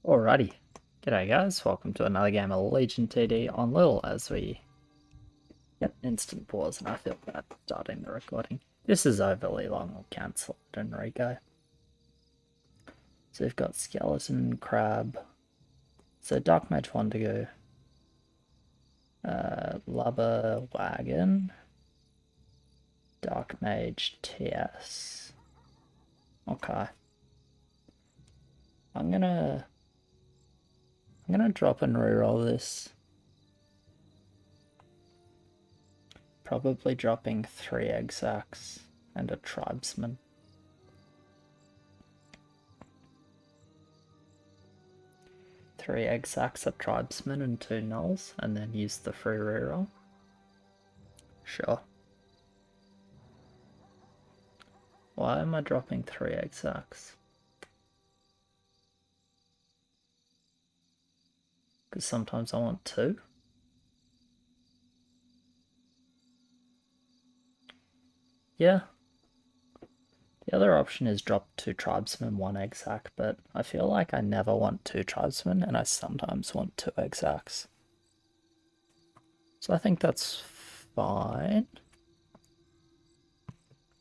Alrighty, g'day guys, welcome to another game of Legion TD on LIHL as we get an instant pause and I feel bad starting the recording. This is overly long, I'll cancel it and re-go. So we've got Skeleton, Crab, so Dark Mage Wendigo, Lubber, Wagon, Dark Mage TS. Okay. I'm gonna drop and reroll this. Probably dropping 3 egg sacs and a tribesman. Three egg sacs, a tribesman, and 2 nulls, and then use the free reroll. Sure. Why am I dropping 3 egg sacs? Because sometimes I want 2. Yeah. The other option is drop 2 tribesmen, 1 egg sac, but I feel like I never want 2 tribesmen and I sometimes want 2 egg sacs. So I think that's fine.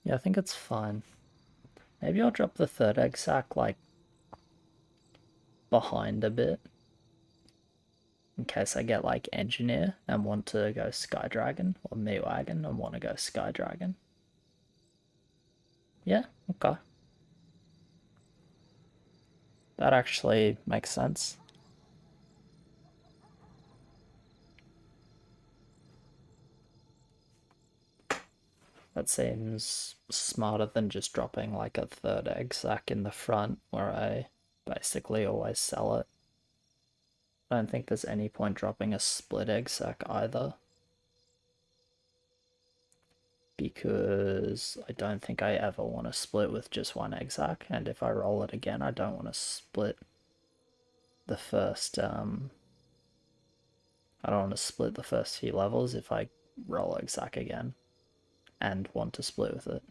Yeah, I think it's fine. Maybe I'll drop the 3rd egg sac like behind a bit. In case I get like engineer and want to go sky dragon, or me wagon and want to go sky dragon. Yeah, okay. That actually makes sense. That seems smarter than just dropping like a 3rd egg sac in the front where I basically always sell it. I don't think there's any point dropping a split egg sac either. Because I don't think I ever want to split with just 1 egg sac, and if I roll it again I don't want to split the first I don't want to split the first few levels if I roll egg sac again and want to split with it.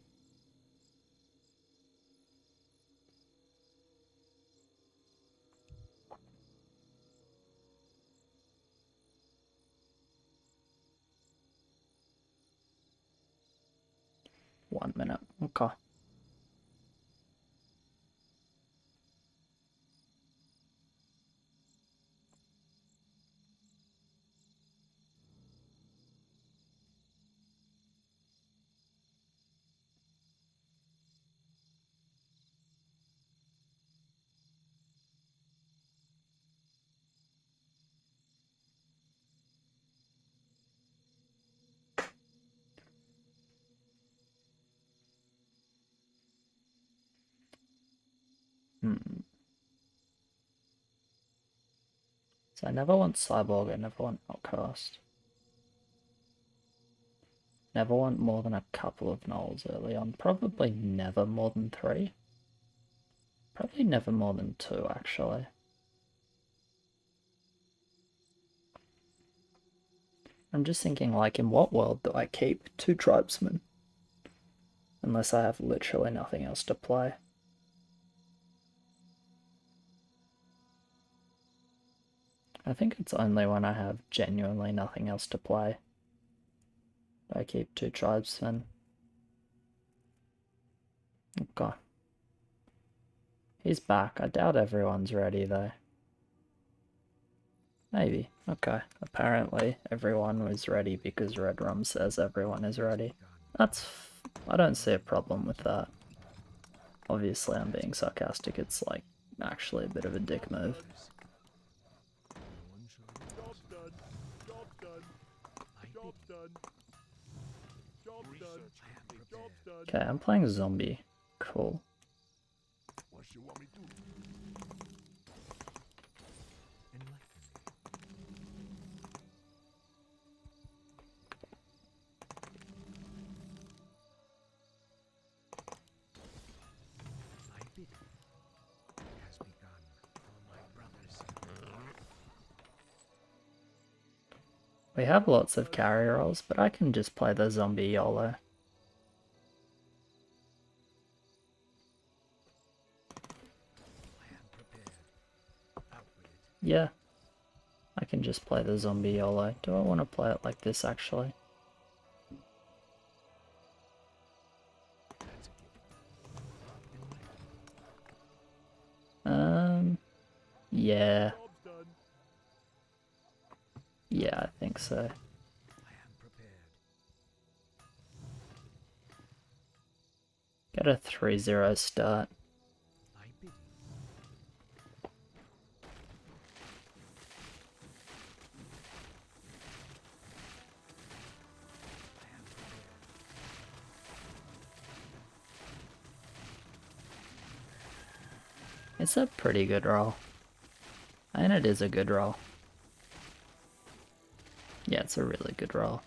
One minute. Okay. So I never want Cyborg, I never want Outcast. Never want more than a couple of nulls early on. Probably never more than 3. Probably never more than 2 actually. I'm just thinking like in what world do I keep 2 tribesmen? Unless I have literally nothing else to play. I think it's only when I have genuinely nothing else to play that I keep 2 tribesmen. Okay. He's back. I doubt everyone's ready though. Maybe. Okay. Apparently everyone was ready because Red Rum says everyone is ready. I don't see a problem with that. Obviously I'm being sarcastic, it's like actually a bit of a dick move. Okay, I'm playing zombie. Cool. We have lots of carry rolls, but I can just play the zombie YOLO. Yeah, I can just play the zombie YOLO. Do I want to play it like this actually? Yeah. Yeah, I think so. Get a 3-0 start. It's a pretty good roll. And it is a good roll. Yeah, it's a really good roll.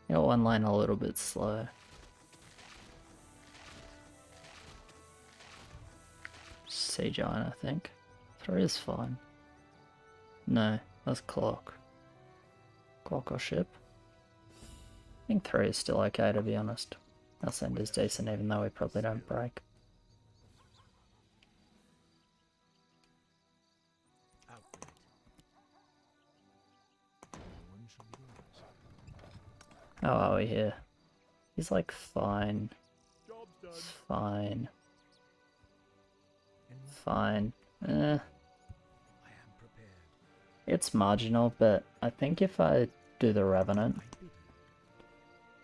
Got one line a little bit slow. Sea Giant, I think. 3 is fine. No, that's clock. Clock or ship. I think 3 is still okay, to be honest. Our send is decent even though we probably don't break. How are we here? He's like fine. It's fine. Fine. It's marginal, but I think if I do the Revenant,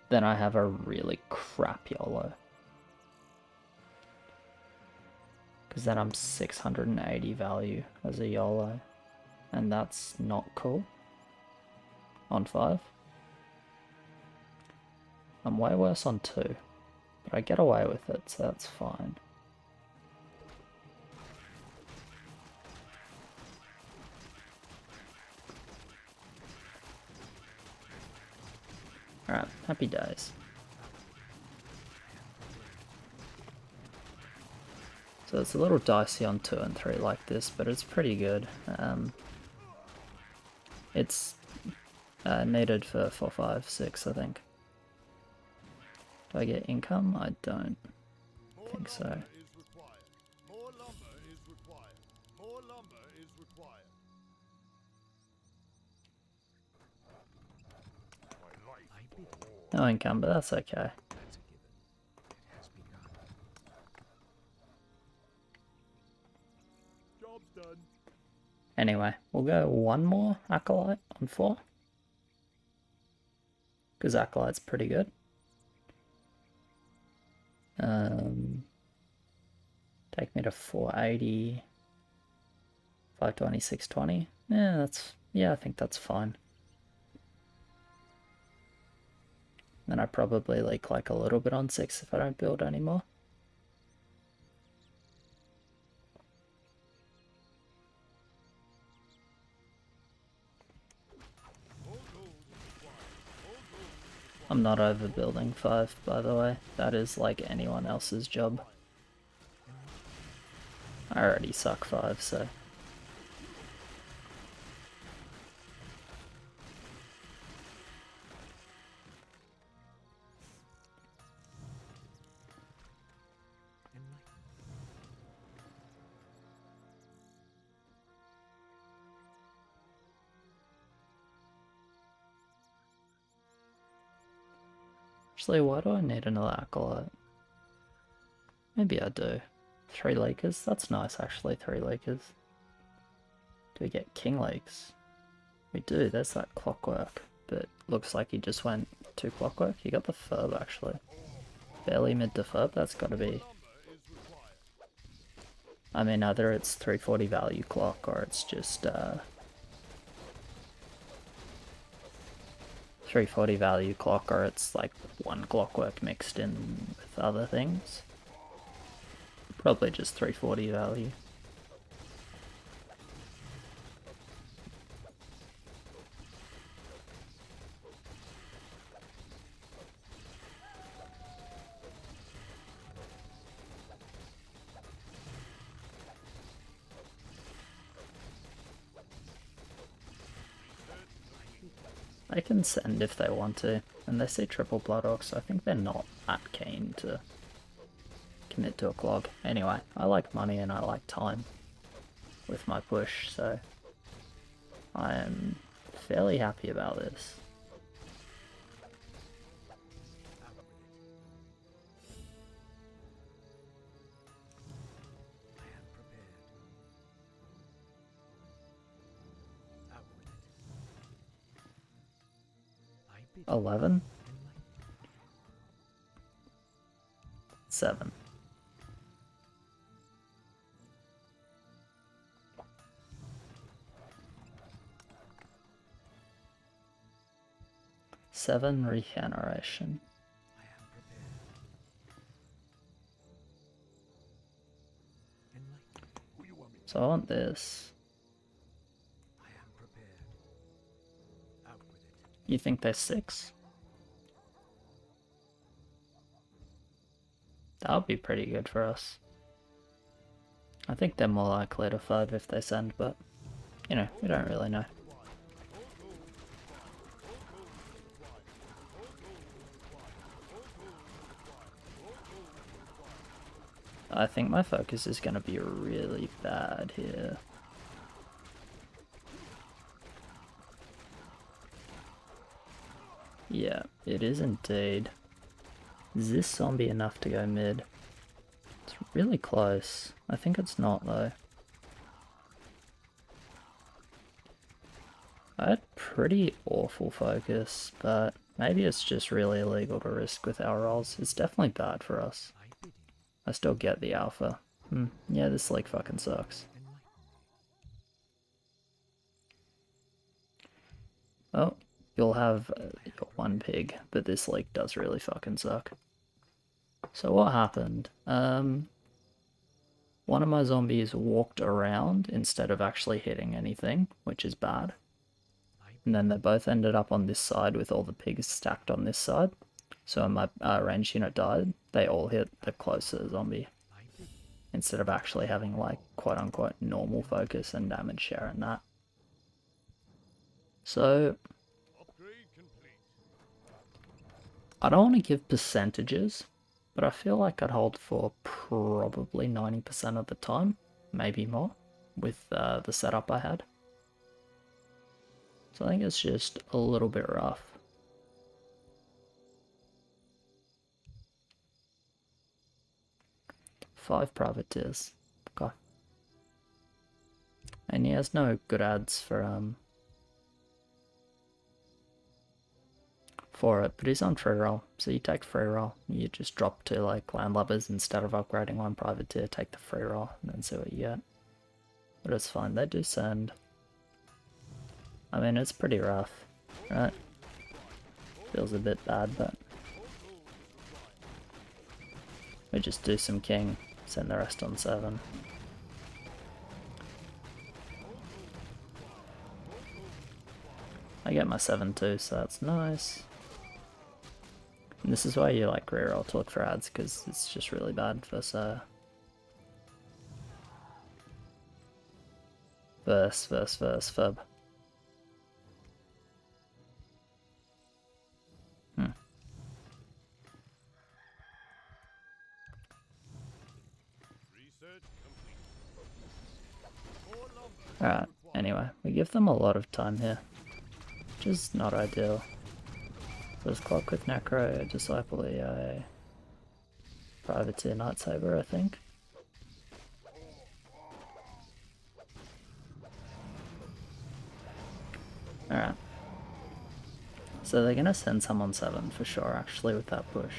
then I have a really crap YOLO. Because then I'm 680 value as a YOLO. And that's not cool. On 5. I'm way worse on 2. But I get away with it, so that's fine. Alright, happy days. So it's a little dicey on 2 and 3 like this, but it's pretty good. It's needed for 4, 5, 6, I think. Do I get income? I don't think so. No income, but that's okay. Anyway, we'll go one more Acolyte on 4. Because Acolyte's pretty good. Take me to 480. 520, 620. Yeah, I think that's fine. Then I probably leak like a little bit on 6 if I don't build anymore. I'm not overbuilding 5, by the way. That is like anyone else's job. I already suck 5, so... Actually, why do I need another Acolyte? Maybe I do. 3 Leakers? That's nice, actually, 3 Leakers. Do we get King Leaks? We do, there's that Clockwork. But looks like he just went 2 Clockwork. He got the Furb, actually. Barely mid to Furb, that's gotta be... I mean, either it's 340 value clock, or it's just, 340 value clock, or it's like 1 Clockwork mixed in with other things. Probably just 340 value. They can send if they want to, and they see triple Blood Orc, so I think they're not that keen to commit to a clog. Anyway, I like money and I like time with my push, so I am fairly happy about this. I 11? 7. Seven regeneration. So I want this. You think they're 6? That would be pretty good for us. I think they're more likely to 5 if they send, but, you know, we don't really know. I think my focus is going to be really bad here. Yeah, it is indeed. Is this zombie enough to go mid? It's really close. I think it's not though. I had pretty awful focus, but maybe it's just really illegal to risk with our rolls. It's definitely bad for us. I still get the alpha. Yeah, this league fucking sucks. Oh, you'll have your one pig, but this league does really fucking suck. So what happened? One of my zombies walked around instead of actually hitting anything, which is bad. And then they both ended up on this side with all the pigs stacked on this side. So when my range unit died, they all hit the closer zombie. Instead of actually having like quote unquote normal focus and damage share and that. So I don't want to give percentages, but I feel like I'd hold for probably 90% of the time, maybe more, with the setup I had. So I think it's just a little bit rough. Five privateers. Okay. And he has no good ads for it, but he's on free roll. So you take free roll, you just drop to like landlubbers instead of upgrading one privateer, take the free roll, and then see what you get. But it's fine, they do send. I mean, it's pretty rough, right? Feels a bit bad, but we just do some king, send the rest on 7. I get my 7 too, so that's nice. And this is why you like reroll to look for ads, because it's just really bad for verse fub. Alright, anyway, we give them a lot of time here, which is not ideal. So it's clock with Necro, Disciple EA, Privateer, Night Saber, I think. Alright. So they're gonna send someone 7 for sure, actually, with that push.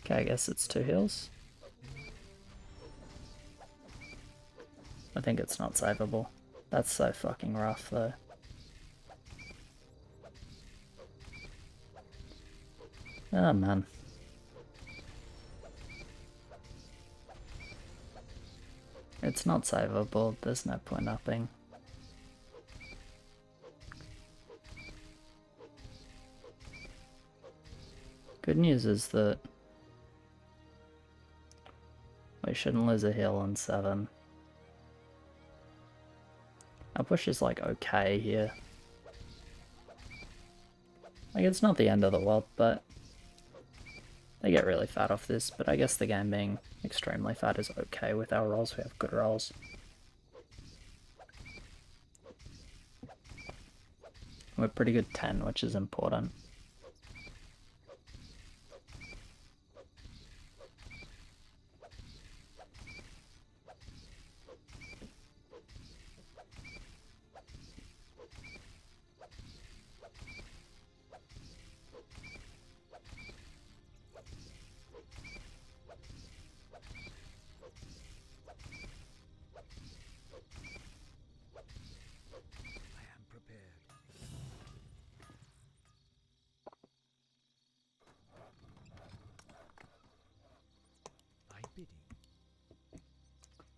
Okay, I guess it's 2 heals. I think it's not savable. That's so fucking rough though. Oh man. It's not savable, there's no point upping. Good news is that we shouldn't lose a heal on 7. Our push is like okay here. Like it's not the end of the world, but they get really fat off this, but I guess the game being extremely fat is okay with our rolls. We have good rolls. We're pretty good 10, which is important.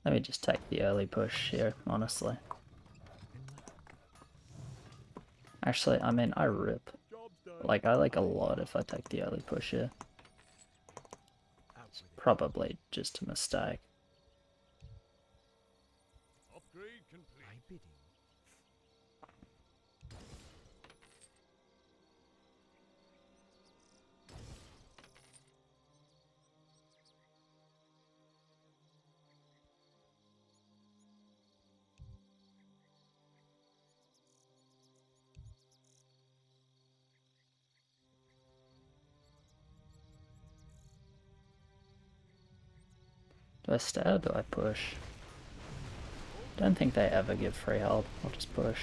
Let me just take the early push here, honestly. Actually, I mean, I rip. Like, I like a lot if I take the early push here. It's probably just a mistake. Do I stay or do I push? Don't think they ever give free help. I'll just push.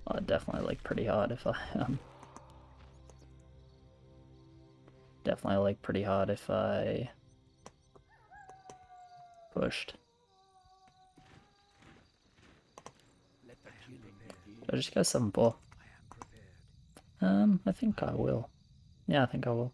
I'd definitely like pretty hard if I definitely like pretty hard if I pushed. I'll just go 7-4. I think I will. Yeah, I think I will.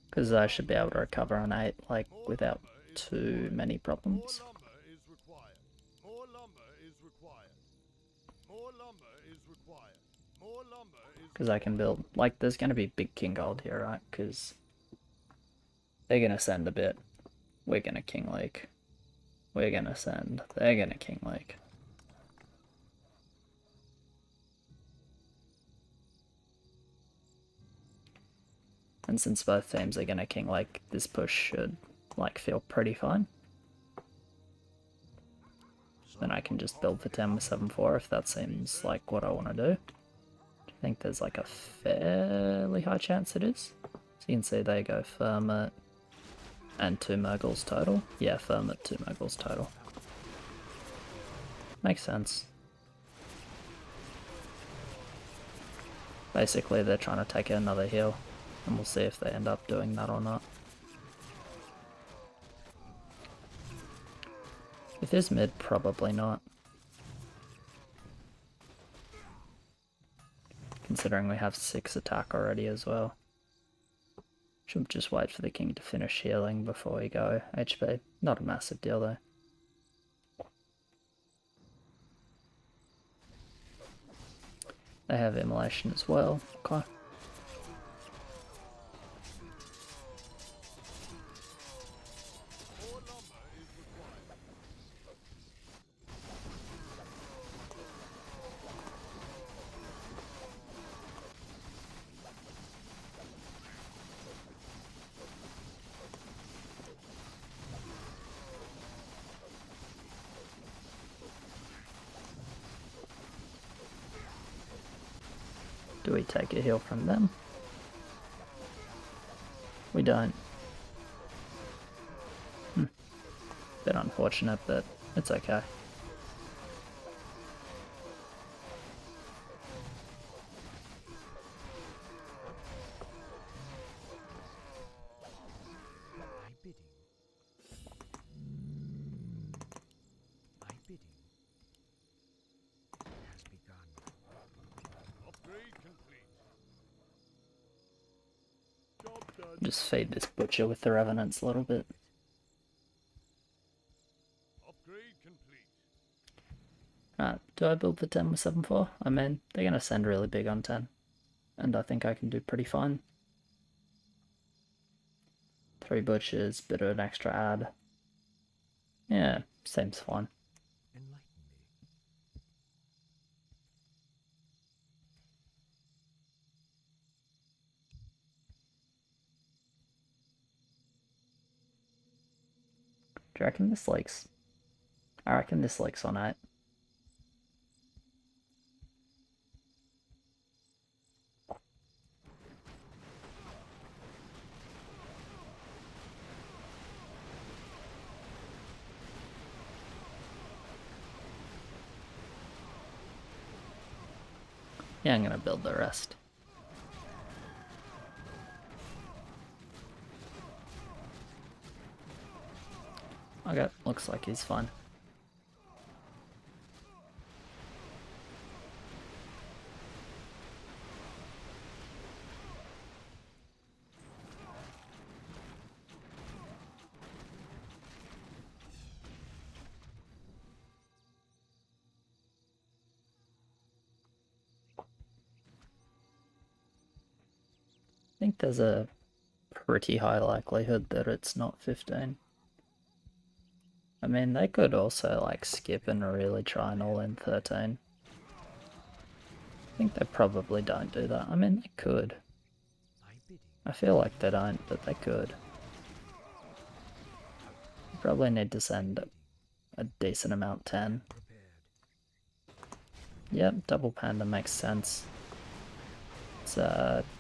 Because I should be able to recover on 8, like, without too many problems. Because I can build, like, there's going to be big king gold here, right? Because they're going to send a bit. We're going to king lake. We're going to send. They're going to king lake. And since both teams are going to king lake, this push should, like, feel pretty fine. Then I can just build for 10 with 7-4 if that seems like what I want to do. I think there's like a fairly high chance it is. So you can see they go Firmit and 2 Murgles total. Yeah, Firmit, 2 Murgles total. Makes sense. Basically they're trying to take another heal, and we'll see if they end up doing that or not. If there's mid, probably not. Considering we have 6 attack already as well. Should just wait for the king to finish healing before we go HP. Not a massive deal though. They have immolation as well. Okay. Do we take a heal from them? We don't. Bit unfortunate, but it's okay. Just feed this butcher with the revenants a little bit. Do I build the 10 with 7-4? I mean, they're going to send really big on 10. And I think I can do pretty fine. 3 butchers, bit of an extra ad. Yeah, seems fine. Do you reckon this leaks? I reckon this leaks on 8. Yeah, I'm gonna build the rest. Okay, looks like he's fine. I think there's a pretty high likelihood that it's not 15. I mean, they could also like skip and really try and all in 13. I think they probably don't do that. I mean, they could. I feel like they don't, but they could. You probably need to send a decent amount 10. Yep, double panda makes sense. It's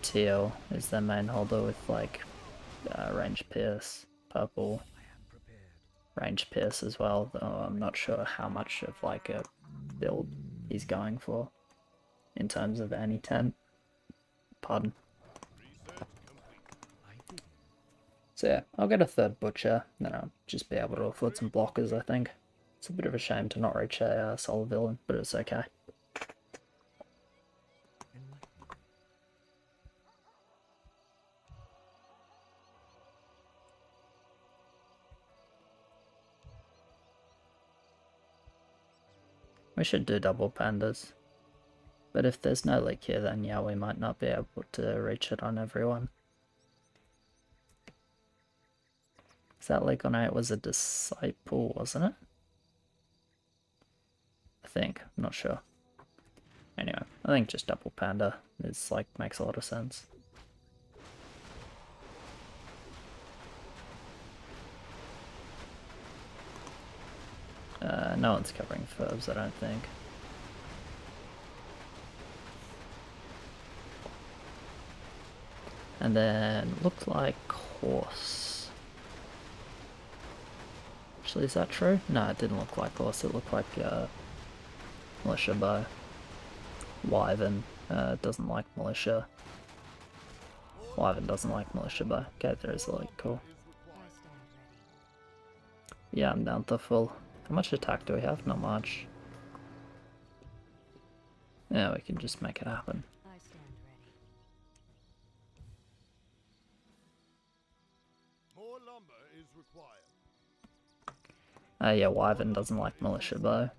teal is their main holder with like range pierce, purple, range pierce as well, though I'm not sure how much of like a build he's going for in terms of any 10. Pardon. So yeah, I'll get a 3rd butcher, then I'll just be able to afford some blockers, I think. It's a bit of a shame to not reach a solid villain, but it's okay. We should do double pandas. But if there's no leak here, then yeah, we might not be able to reach it on everyone. Because that leak on 8 was a disciple, wasn't it? I think, I'm not sure. Anyway, I think just double panda is like makes a lot of sense. No one's covering Furbs, I don't think. And then looked like horse. Actually, is that true? No, it didn't look like horse. It looked like militia bow. Wyvern doesn't like militia. Wyvern doesn't like militia bow. Okay, there is a leak. Cool. Yeah, I'm down to full. How much attack do we have? Not much. Yeah, we can just make it happen. More lumber is required. Yeah, Wyvern doesn't like militia bow.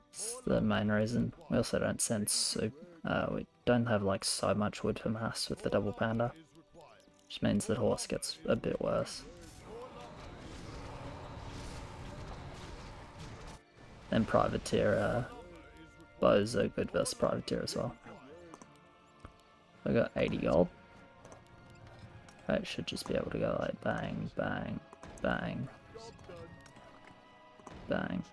It's the main reason. We also don't send soup. We don't have like so much wood for mass with the double panda. Which means that horse gets a bit worse. And privateer bows are good versus privateer as well. I got 80 gold. I should just be able to go like bang, bang, bang, bang.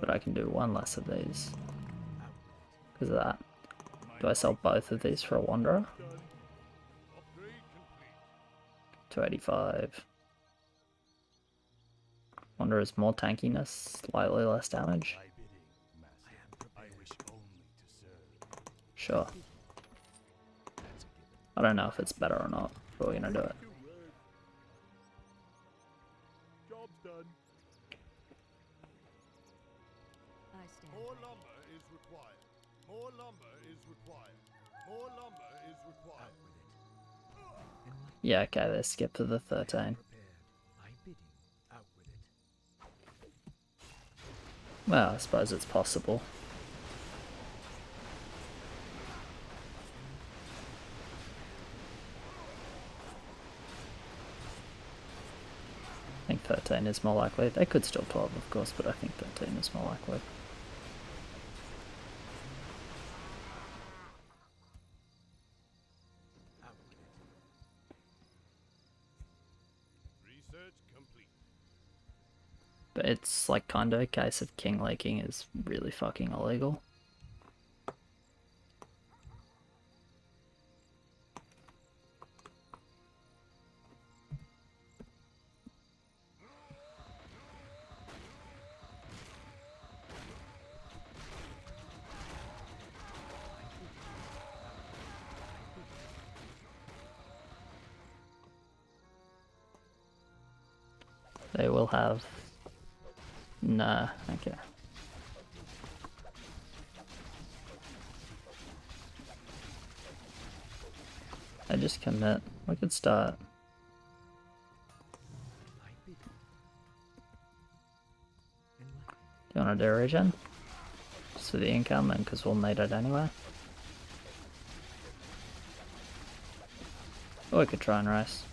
But I can do one less of these. Is that? Do I sell both of these for a Wanderer? Done. Upgrade complete. 285. Wanderer's more tankiness, slightly less damage. My bidding, master. I wish only to serve. Sure. That's a given. I don't know if it's better or not, but we're gonna do it. Job's done. I stand More ready. lumber is required. More lumber is required. More lumber is required. Yeah, okay, they skip to the 13. Well, I suppose it's possible. I think 13 is more likely. They could still 12, of course, but I think 13 is more likely. Research complete. But it's like kind of a case of king leaking is really fucking illegal. They will have... Nah, okay. I just commit. We could start. Do you want to do a regen? Just for the income, and because we'll need it anyway. Or we could try and race.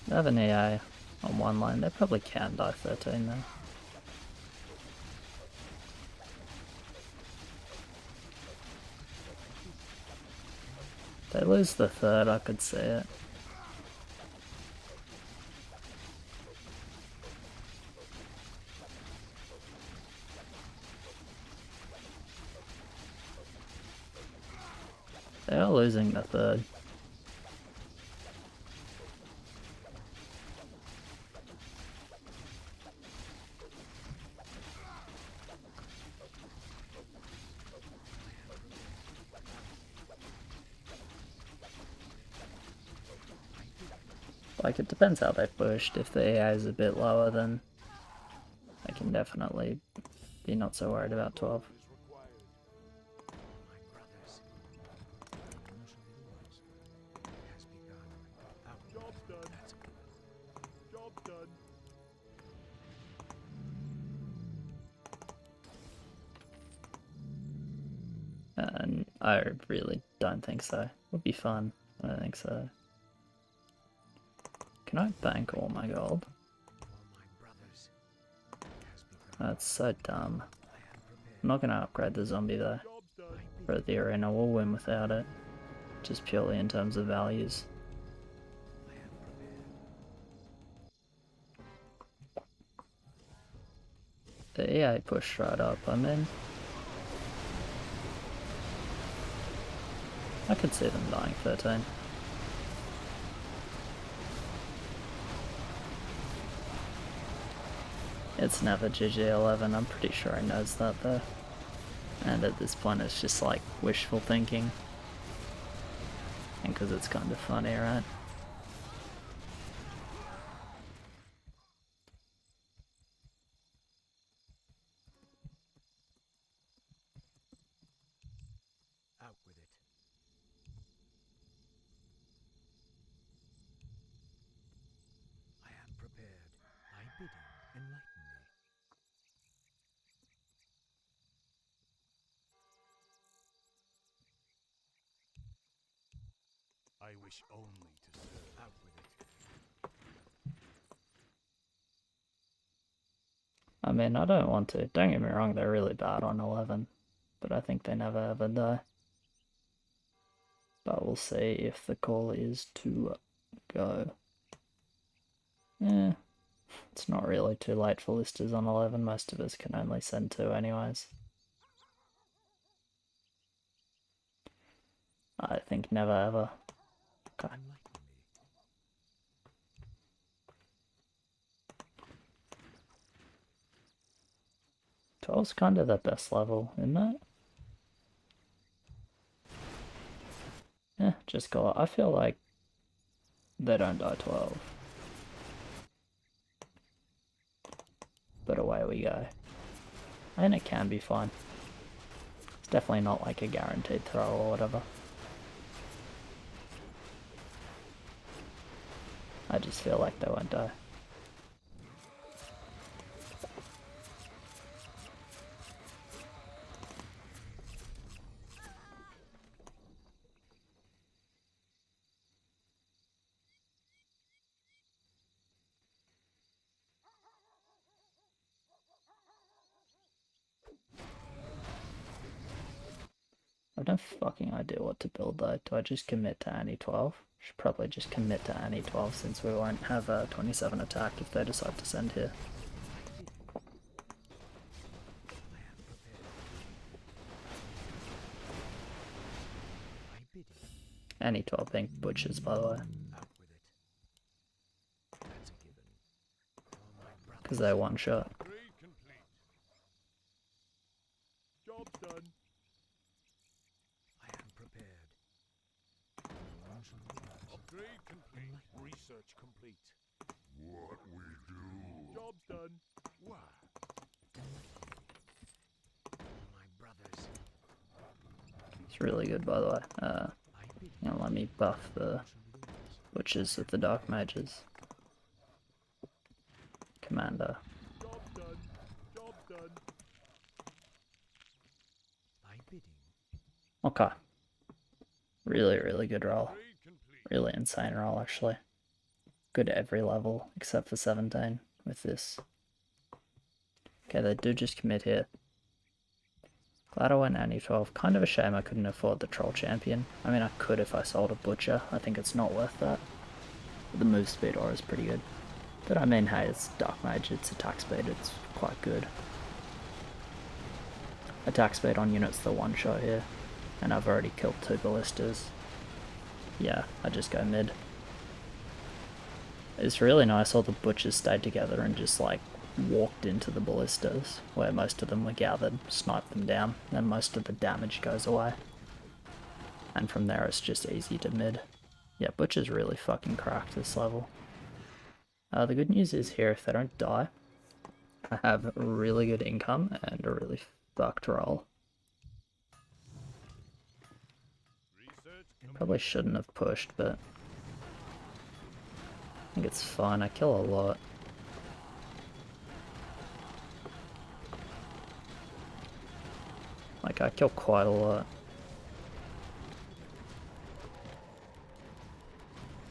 They have an EA on one lane. They probably can die 13 though. They lose the third, I could see it. They are losing the third. Like, it depends how they pushed. If the EA is a bit lower, then I can definitely be not so worried about 12. Is required. Job's done. Job's done. And I really don't think so. Would be fun. I don't think so. Can I bank all my gold? That's so dumb. I'm not gonna upgrade the zombie though. Job's done. For the arena, we'll win without it. Just purely in terms of values. The EA pushed right up, I mean. I could see them dying 13. It's never GG11, I'm pretty sure he knows that though. And at this point it's just like wishful thinking. And because it's kind of funny, right? Out with it. I am prepared. My bidding, enlighten me. I wish only to serve. Out with it. I mean, I don't want to. Don't get me wrong, they're really bad on 11. But I think they never ever die. But we'll see if the call is to go. Yeah, it's not really too late for listers on 11. Most of us can only send 2 anyways. I think never ever. Okay. Enlighten me. 12's kind of the best level, isn't it? Yeah, just go. I feel like they don't die 12. But away we go. And it can be fine. It's definitely not like a guaranteed throw or whatever. I just feel like they won't die. I've no fucking idea what to build though. Do I just commit to Annie 12? Should probably just commit to Annie 12 since we won't have a 27 attack if they decide to send here. My bidding. Annie 12 being butchers, by the way, Out with it. That's a given. Oh, my brother. because they're one shot. Upgrade complete. Job's done. I am prepared. No one shall lose. Upgrade complete. Research complete. What we do? Job's done. What? My brothers. It's really good, by the way. My bidding. Now let me buff the Shall lose. butchers with the dark mages. Commander. Job's done. Job's done. My bidding. Okay. Really, really good roll. Upgrade complete. Really insane roll, actually. Good at every level, except for 17 with this. Okay, they do just commit here. Glad I went Annie 12. Kind of a shame I couldn't afford the Troll Champion. I mean, I could if I sold a Butcher. I think it's not worth that. But the move speed aura is pretty good. But I mean, hey, it's Dark Mage, it's attack speed, it's quite good. Attack speed on units the one shot here. And I've already killed 2 ballistas. Yeah, I just go mid. It's really nice all the butchers stayed together and just like walked into the ballistas where most of them were gathered, sniped them down, then most of the damage goes away. And from there it's just easy to mid. Yeah, butchers really fucking cracked this level. The good news is here, if they don't die, I have really good income and a really fucked roll. Research complete. Probably shouldn't have pushed, but I think it's fine. I kill a lot. Like, I kill quite a lot.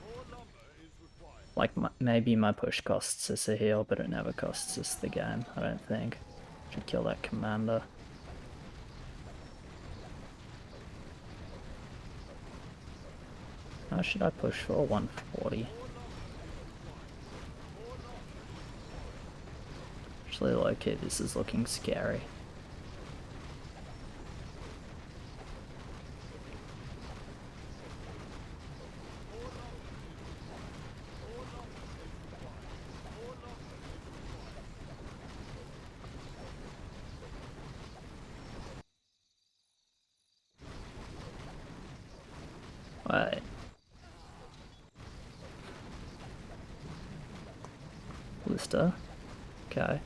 More lumber is required. Like, maybe my push costs us a heal, but it never costs us the game, I don't think. Should kill that commander. How should I push for 140? Actually, low-key, this is looking scary. Wait. Lister? Okay.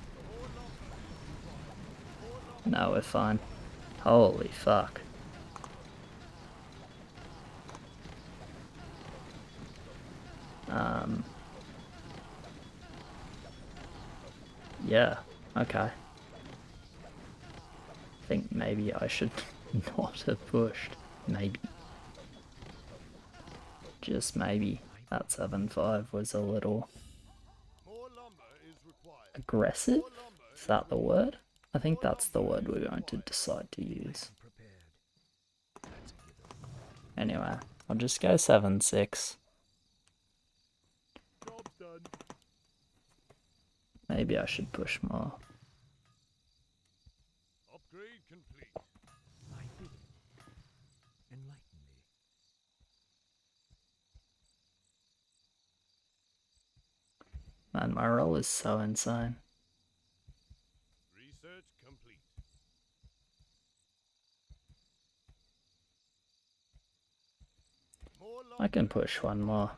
No, we're fine. Holy fuck. Yeah, okay. I think maybe I should not have pushed. Maybe. Just maybe. That 7-5 was a little More lumber is required. aggressive? More lumber Is that the word? I think that's the word we're going to decide to use. Prepared. That's a given. Anyway, I'll just go 7-6. Job's done. Maybe I should push more. Upgrade complete. My bidding. Enlighten me. Man, my roll is so insane. Research complete. More lumber. I can push one more.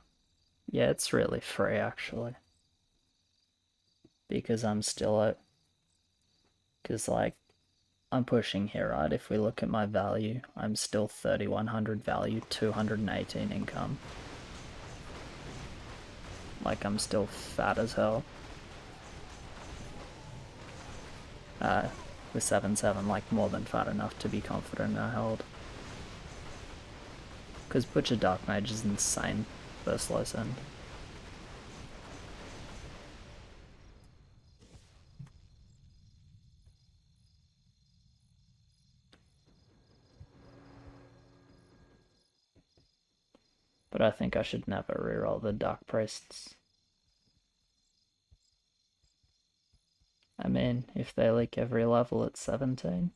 Yeah, it's really free actually. Because I'm still out. Because, like, I'm pushing here, right? If we look at my value, I'm still 3100 value, 218 income. Like, I'm still fat as hell. With 7-7, like, more than fat enough to be confident I held. Because Butcher Dark Mage is insane versus low send. But I think I should never reroll the Dark Priests. I mean, if they leak every level at 17,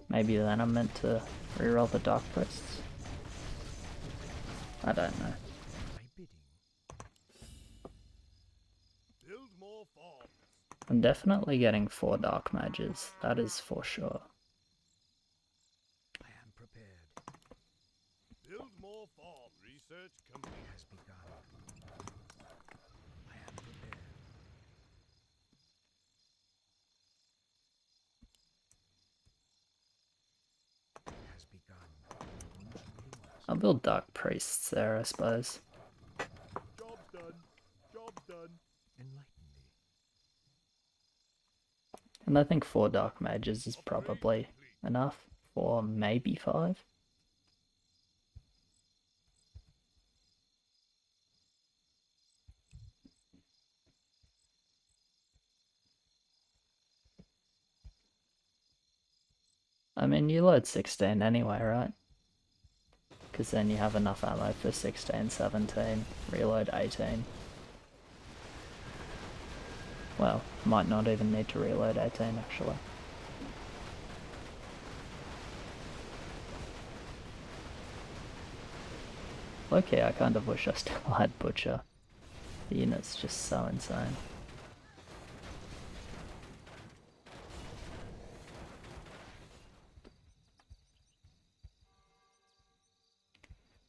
maybe then I'm meant to reroll the Dark Priests. I don't know. My bidding. Build more farms. I'm definitely getting 4 Dark Mages, that is for sure. I am prepared. Build more farm. Research complete. Has begun. I am prepared. Has begun. I'll build Dark Priests there, I suppose. Job done. Job done. Enlighten me. And I think 4 Dark Mages is probably enough, for maybe 5. I mean, you load 16 anyway, right? Because then you have enough ammo for 16, 17, reload 18. Well, might not even need to reload 18 actually. Okay, I kind of wish I still had Butcher. The unit's just so insane.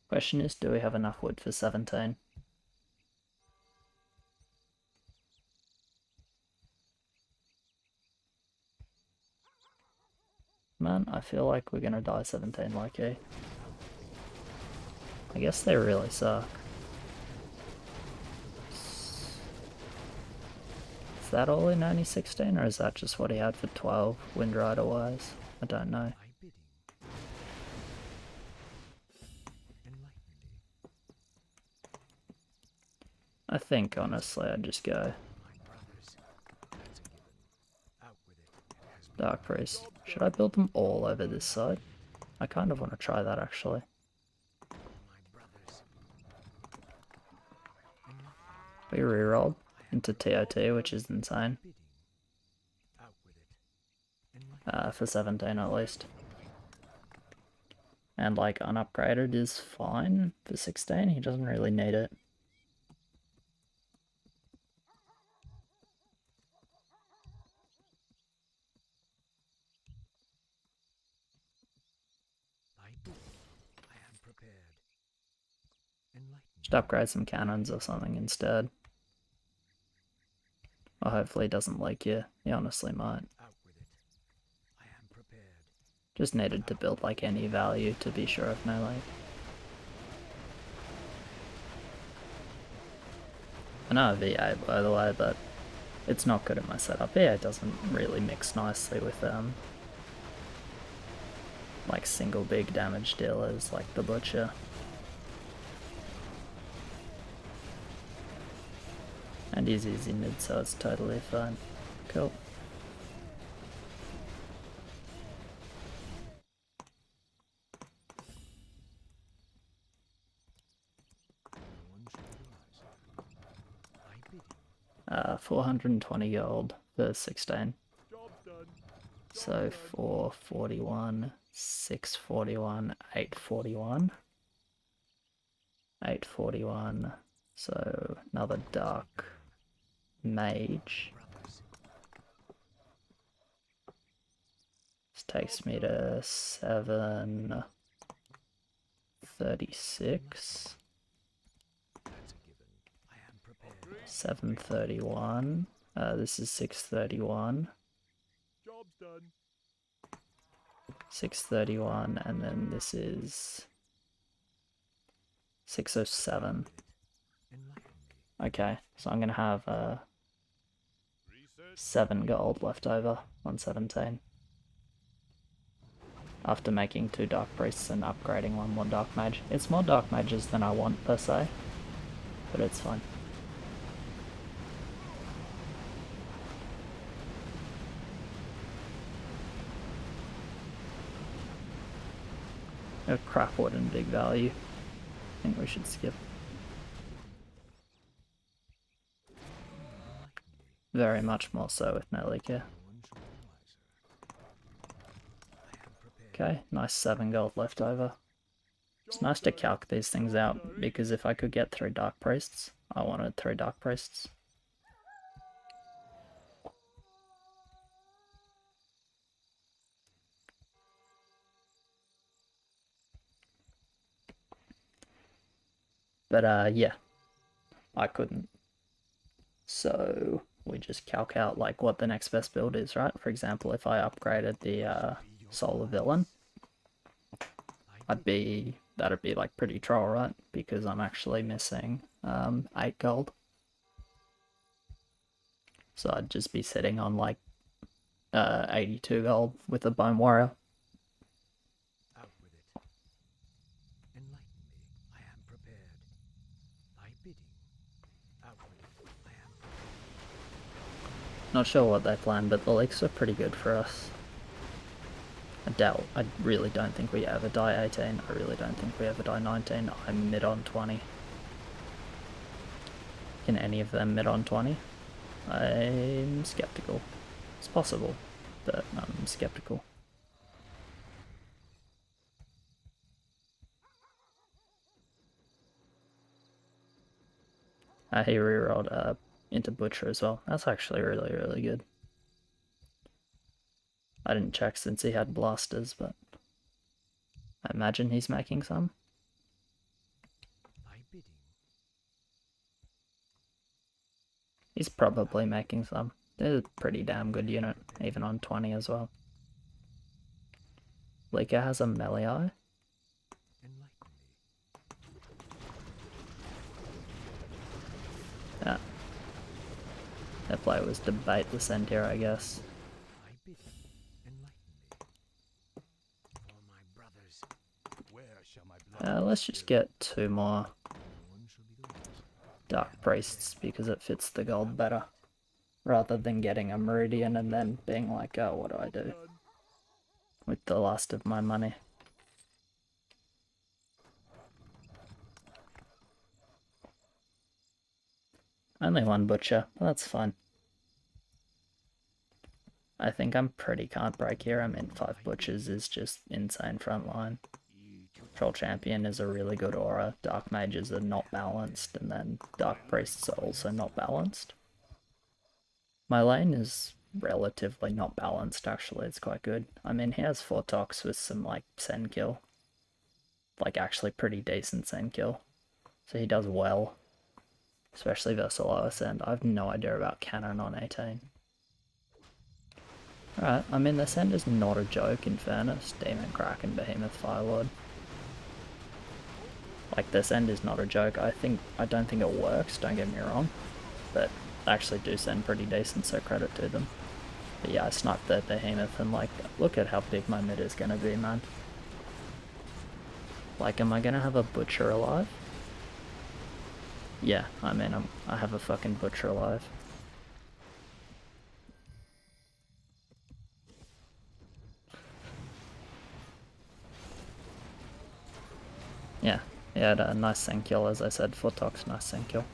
Question is, do we have enough wood for 17? Man, I feel like we're gonna die 17 low-key. I guess they really suck. Is that all in only 16, or is that just what he had for 12, Windrider wise? I don't know. My bidding. Enlighten me. I think, honestly, I'd just go My brothers. That's a given. Out with it. Has Dark Priest. Should I build them all over this side? I kind of want to try that, actually. my brothers. We rerolled into TOT, which is insane. Bidding. Out with it. Enlighten For 17 at least. And like unupgraded is fine for 16, he doesn't really need it. my bidding. I am prepared. Enlighten Should upgrade some cannons or something instead. Or hopefully he doesn't leak you. He honestly might. out with it. I am prepared. Just needed to build like any value to be sure of no leak. I know VA by the way, but it's not good at my setup. VA doesn't really mix nicely with like single big damage dealers like the Butcher. And he's easy mid, so it's totally fine. Cool. No one should rise. My 420 gold for 16. Job done. So 441, 641, 841. 841. So another dark mage. This takes me to 736. 731. This is 631. Job's done. 631, and then this is 607. Okay, so I'm gonna have Research. 7 gold left over on 17. After making 2 dark priests and upgrading 1 more dark mage. It's more dark mages than I want per se, but it's fine. A crap wood and big value. I think we should skip. Very much more so with no LIHL. Okay, nice 7 gold left over. It's nice to calc these things out, because if I could get 3 dark priests, I wanted 3 dark priests. But yeah, I couldn't. So we just calc out like what the next best build is, right? For example, if I upgraded the solar villain, that'd be like pretty troll, right? Because I'm actually missing 8 gold. So I'd just be sitting on like 82 gold with a bone warrior. Out with it. Enlighten me. I am prepared. Thy bidding. Out with it. I am prepared. Not sure what they plan, but the leaks are pretty good for us. I really don't think we ever die 18. I really don't think we ever die 19. I'm mid on 20. Can any of them mid on 20? I'm skeptical. It's possible, but I'm skeptical. He rerolled into Butcher as well. That's actually really, really good. I didn't check since he had blasters, but I imagine he's making some. Thy bidding. He's probably making some. They're a pretty damn good unit, even on 20 as well. LIHL has a melee eye. Enlighten me. Yeah. Their play was debate the Centaur, I guess. Thy bidding. Enlighten me. For my brothers. Where shall my blood Let's just get 2 more One shall be the wiser. dark priests because it fits the gold better. Rather than getting a meridian and then being like, oh, what do I do done? with the last of my money? Only 1 butcher, that's fine. I think I'm pretty can't break here. I mean, 5 butchers is just insane front line. Troll champion is a really good aura. Dark mages are not balanced, and then dark priests are also not balanced. My lane is relatively not balanced, actually. It's quite good. I mean, he has 4 tox with some like send kill, like actually pretty decent send kill, so he does well, especially versus lower send. I have no idea about cannon on 18. Alright, I mean, the send is not a joke, in fairness. Demon Kraken, Behemoth, Firelord. Like, the send is not a joke. I don't think it works, don't get me wrong. But they actually do send pretty decent, so credit to them. But yeah, I sniped that Behemoth and like, look at how big my mid is gonna be, man. Like, am I gonna have a Butcher alive? Yeah, I mean, I have a fucking Butcher alive. Yeah, he had a nice send kill, as I said, 4 tox, nice send kill.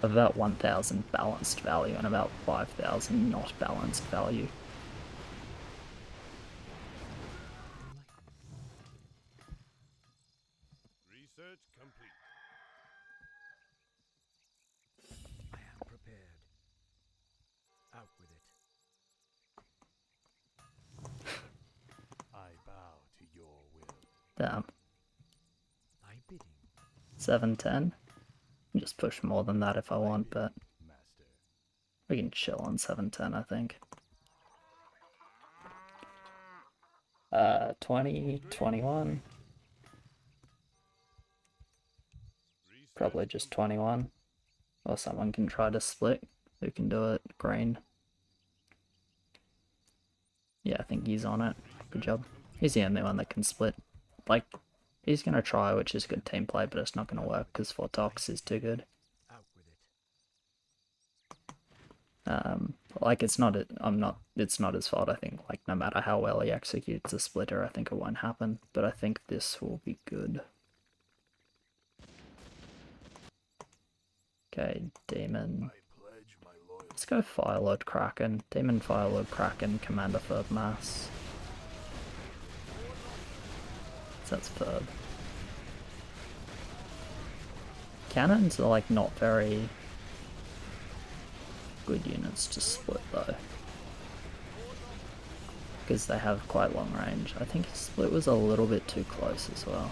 about 1,000 balanced value and about 5,000 not balanced value. Research complete. I am prepared. Out with it. I bow to your will. Damn. Thy bidding. 710. Just push more than that if I want, but Master. we can chill on 710, I think. 20, 21. Probably just 21. Or someone can try to split. Who can do it? Green. Yeah, I think he's on it. Good job. He's the only one that can split. Like, he's gonna try, which is good team play, but it's not gonna work because Fortox is too good. Out with it. Like it's not his fault. I think like no matter how well he executes a splitter, I think it won't happen. But I think this will be good. Okay, Demon. I pledge my loyalty. Let's go Firelord Kraken. Demon Firelord Kraken, Commander Ferb Mass. So that's Ferb. Cannons are like not very good units to split though, because they have quite long range. I think his split was a little bit too close as well.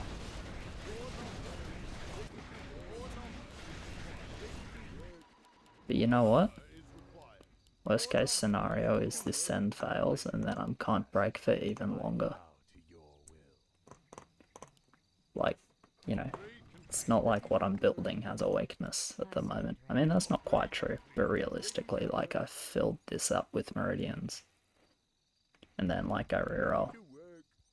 But you know what? Worst case scenario is this send fails and then I can't break for even longer. Bow to your will. Like, you know, it's not like what I'm building has a weakness at the moment. I mean, that's not quite true, but realistically, like, I filled this up with Meridians. And then, like, I reroll.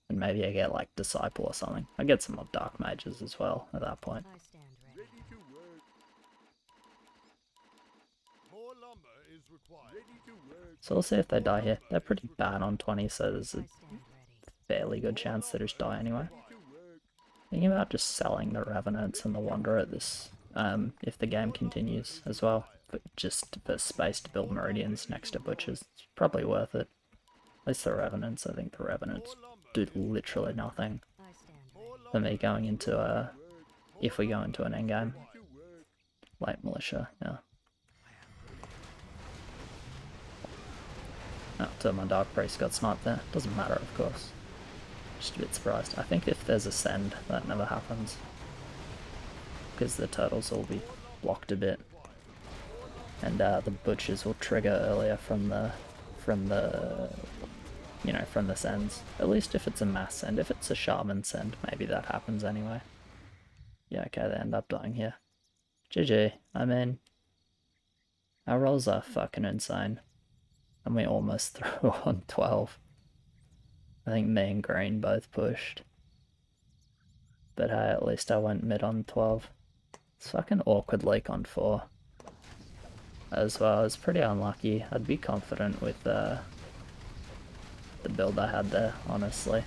And maybe I get, like, Disciple or something. I get some more Dark Mages as well at that point. I stand ready. Ready to work. More lumber is required. Ready to work. So we'll see if they die here. They're pretty bad on 20, so there's I a stand ready. fairly good chance they just die anyway. Ready to work. Thinking about just selling the Revenants and the Wanderer at this, if the game continues as well, but just for space to build Meridians next to Butchers, it's probably worth it. At least the Revenants, I think the Revenants do literally nothing I stand More ready. for me going into if we go into an endgame. to work. Late Militia, yeah. Oh, so my Dark Priest got sniped there. Doesn't matter, of course. Just a bit surprised. I think if there's a send, that never happens. Because the turtles will be blocked a bit. And the butchers will trigger earlier from the sends. At least if it's a mass send. If it's a shaman send, maybe that happens anyway. Yeah, okay, they end up dying here. GG. I mean, our rolls are fucking insane. And we almost threw on 12. I think me and Green both pushed. But hey, at least I went mid on 12. It's fucking awkward leak on 4. As well, I was pretty unlucky. I'd be confident with the build I had there, honestly.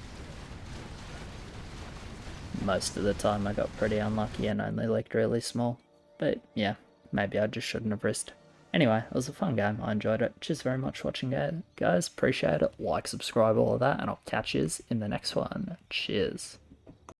Most of the time I got pretty unlucky and only leaked really small. But yeah, maybe I just shouldn't have risked. Anyway, it was a fun game. I enjoyed it. Cheers very much for watching, guys. Appreciate it. Like, subscribe, all of that, and I'll catch yous in the next one. Cheers.